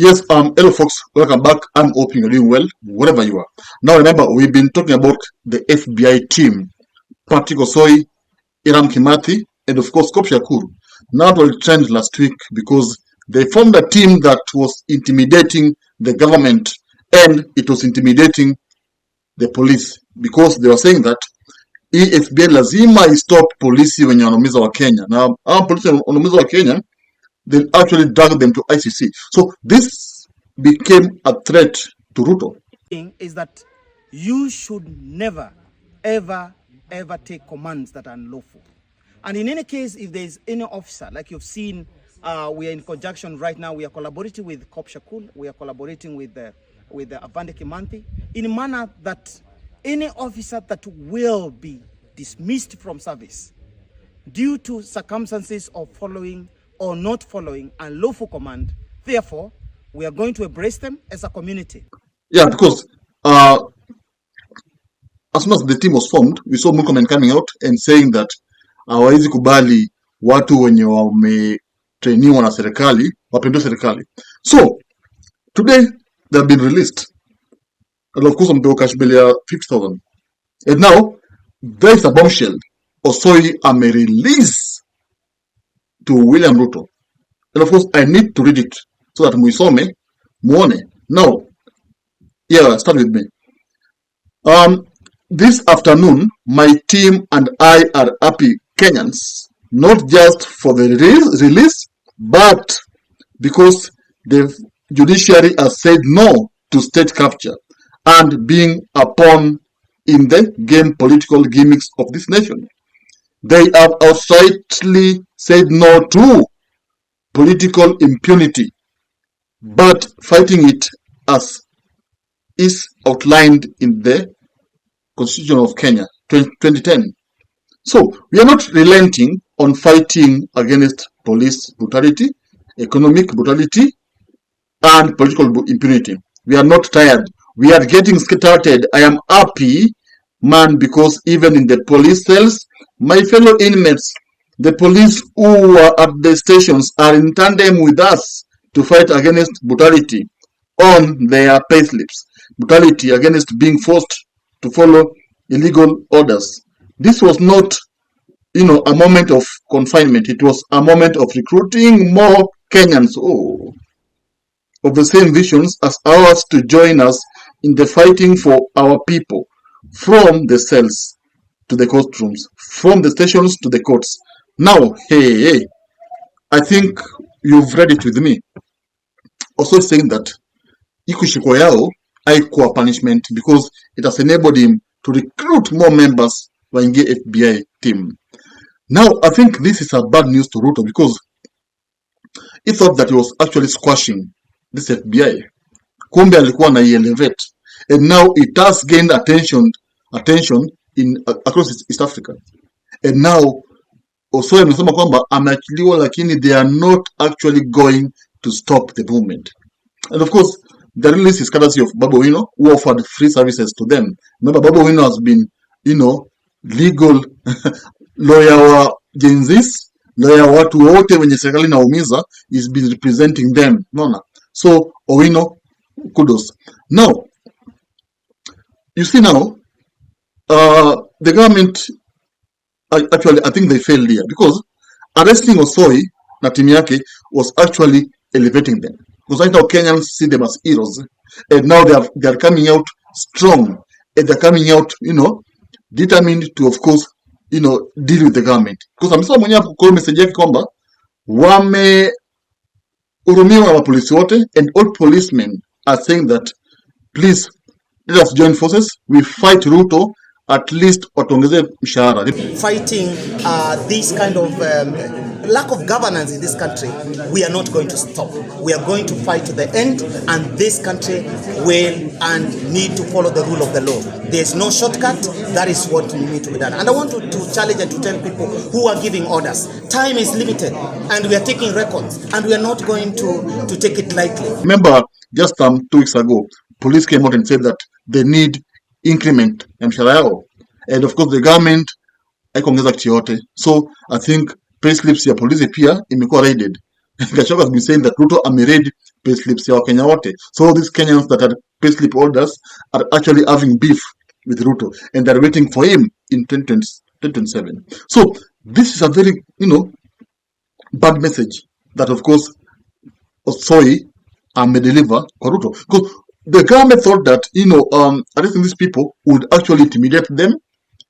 Yes, hello folks, welcome back. I'm hoping you're doing well, wherever you are. Now remember, we've been talking about the FBI team, Patrick Osoi, Hiram Kimathi, and of course, Coup Shakur. Now it will trend last week because they formed a team that was intimidating the government and it was intimidating the police because they were saying that FBI lazima stop polisi wenye wanaumiza wa Kenya. Now, our polisi wanaumiza wa Kenya, they actually drag them to ICC. So this became a threat to Ruto. Is that you should never, ever take commands that are unlawful. And in any case, if there is any officer, like you've seen, we are in conjunction right now, we are collaborating with Coup Shakur, we are collaborating with Avande Kimanthi, in a manner that any officer that will be dismissed from service due to circumstances of following or not following unlawful command, therefore, we are going to embrace them as a community. Yeah, because as soon as the team was formed, we saw Murkomen coming out and saying that hawawezi kubali watu wenye wametrainiwa na serikali wapendwe serikali. So today they have been released, and of course wamepewa cash bail ya 50,000. And now there is a bombshell. Osoi ame-release to William Ruto. And of course, I need to read it so that muisome, muone. Now, yeah, start with me. This afternoon, my team and I are happy Kenyans, not just for the release, but because the judiciary has said no to state capture and being a pawn in the game political gimmicks of this nation. They have outrightly said no to political impunity, but fighting it as is outlined in the Constitution of Kenya 2010. So we are not relenting on fighting against police brutality, economic brutality, and political impunity. We are not tired. We are getting started. I am happy, man, because even in the police cells, my fellow inmates, the police who are at the stations are in tandem with us to fight against brutality on their payslips, brutality against being forced to follow illegal orders. This was not, a moment of confinement. It was a moment of recruiting more Kenyans of the same visions as ours to join us in the fighting for our people, from the cells to the courtrooms, from the stations to the courts. Now, hey, I think you've read it with me. Also saying that ikushikwa yao haikuwa punishment because it has enabled him to recruit more members waingie FBI team. Now, I think this is a bad news to Ruto because he thought that he was actually squashing this FBI. Kumbe alikuwa na elevate, and now it has gained attention in across East Africa. And now Osoi amesema kwamba ameachiliwa lakini they are not actually going to stop the movement. And of course, the release is courtesy of Babu Wino, who offered free services to them. Remember, Babu Wino has been, legal lawyer wa Gen Zs, lawyer watu wote wenye serikali inaumiza, is been representing them. So, Owino, kudos. Now, you see now, the government, actually, I think they failed here because arresting Osoi na timu yake was actually elevating them. Because right now Kenyans see them as heroes, and now they are coming out strong, and they're coming out, determined to, of course, deal with the government. Because I'm so mwenye kwa message yake kwamba wamehurumiwa na mapolisi wote, and all policemen are saying that please let us join forces, we fight Ruto, at least watuongeze mshahara. Fighting this kind of lack of governance in this country, we are not going to stop. We are going to fight to the end, and this country will and need to follow the rule of the law. There is no shortcut. That is what need to be done. And I want to challenge and to tell people who are giving orders, time is limited, and we are taking records, and we are not going to take it lightly. Remember, just 2 weeks ago, police came out and said that they need increment ya mshahara yao, and of course the government haikuongeza kitu yote. So I think payslips ya polisi pia imekuwa raided. Gachagua has been saying that Ruto ame-raid payslips ya Wakenya wote. So these Kenyans that are payslip holders are actually having beef with Ruto, and they're waiting for him in 2027. So this is a very, bad message that, of course, Osoi may deliver kwa Ruto. Because the government thought that, arresting these people would actually intimidate them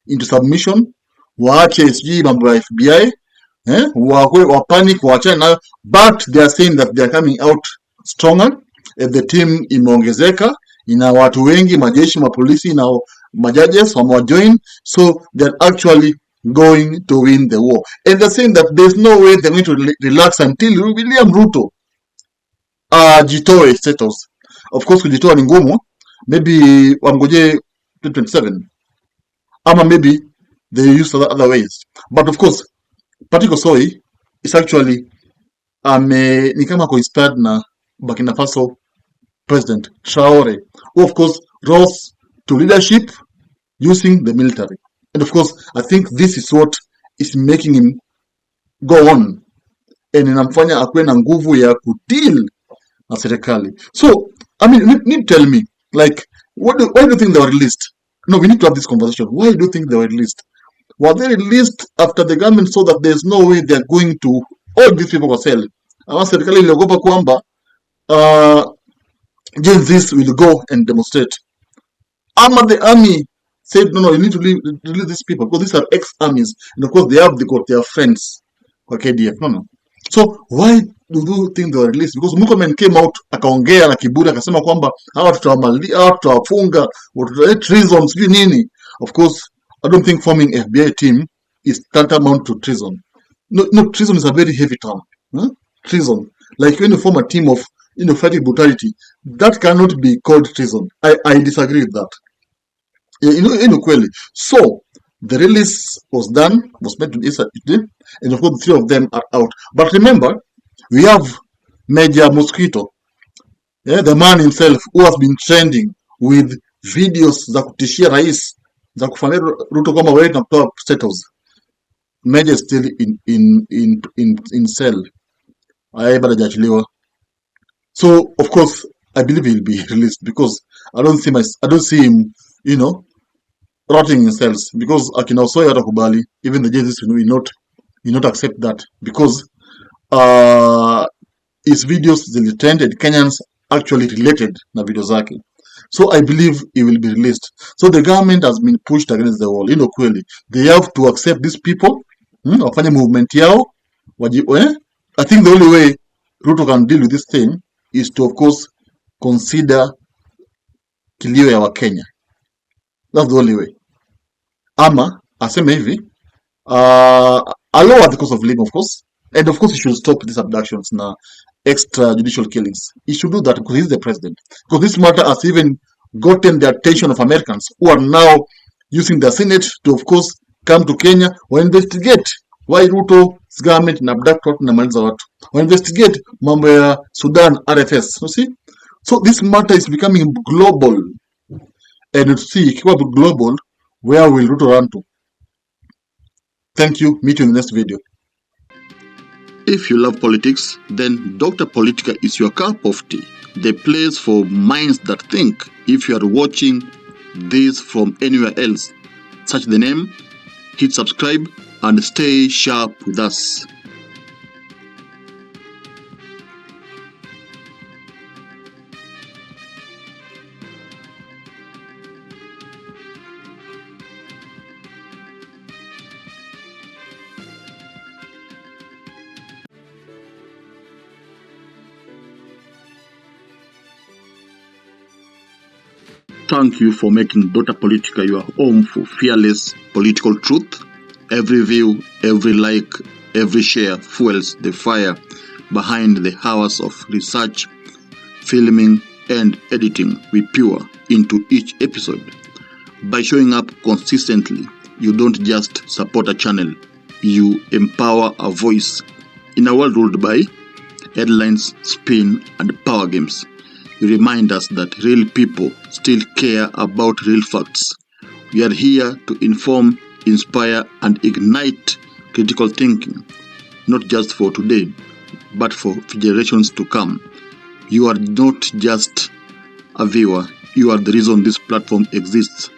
into submission, waache sijui mambo ya FBI, wapanic, waachane nayo, but they are saying that they are coming out stronger. The team imeongezeka, ina watu wengi, majeshi, mapolisi na majudges wamewajoin, so they're actually going to win the war. And they're saying that there's no way they're going to relax until William Ruto jitoe status. Of course kujitoa ni ngumu, maybe wamgoje 2027, ama maybe they use other ways. But of course Patrick Osoi is actually ni kama co-inspired na Burkina Faso President Traore, who of course rose to leadership using the military. And of course, I think this is what is making him go on, and inamfanya akuwe na nguvu ya kudeal na serikali. So, I mean, you need to tell me, like, why do you think they were released? No, we need to have this conversation. Why do you think they were released? Were they released after the government saw that there's no way they're going to hold these people for sale? Ama serikali iliogopa kwamba Gen Zs will go and demonstrate. Ama the army said, no, you need to release these people because these are ex-armies, and of course they got their friends kwa KDF. No. So why do you think they were released? Because Murkomen came out akaongea na kiburi akasema kwamba hawa tutawafunga, treason, sijui nini. Of course, I don't think forming FBI team is tantamount to treason. No, treason is a very heavy term. Treason. Like when you form a team of fighting brutality, that cannot be called treason. I disagree with that. Kweli. So the release was done, was made today, and of course the three of them are out. But remember, we have Major Mosquito, the man himself who has been trending with videos za kutishia rais, za kufanya Ruto kama wewe na kutoa status. Major is still in cell. Bado hajachiliwa. So of course I believe he'll be released because I don't see him, rotting in cells, because akina Osoi hatakubali. Even the judges will not accept that, because his videos zilitrended, Kenyans actually related na video zake. So I believe he will be released. So the government has been pushed against the wall. Kweli, they have to accept these people, wafanye movement yao. I think the only way Ruto can deal with this thing is to, of course, consider kilio ya Wakenya. That's the only way. Ama aseme hivi, lower the cost of living, of course, and of course he should stop these abductions na extrajudicial killings. He should do that because he's the president. Because this matter has even gotten the attention of Americans, who are now using the Senate to, of course, come to Kenya or investigate why Ruto's government na abduct watu na maliza watu, or investigate mambo ya Sudan RFS. You see, so this matter is becoming global, and see ikiwa global, where will Ruto run to? Thank you. Meet you in the next video. If you love politics, then Dr. Politica is your cup of tea. The place for minds that think. If you are watching this from anywhere else, search the name, hit subscribe, and stay sharp with us. Thank you for making Dr. Politica your home for fearless political truth. Every view, every like, every share fuels the fire behind the hours of research, filming, and editing we pour into each episode. By showing up consistently, you don't just support a channel, you empower a voice. In a world ruled by headlines, spin, and power games, you remind us that real people still care about real facts. We are here to inform, inspire, and ignite critical thinking, not just for today, but for generations to come. You are not just a viewer, you are the reason this platform exists.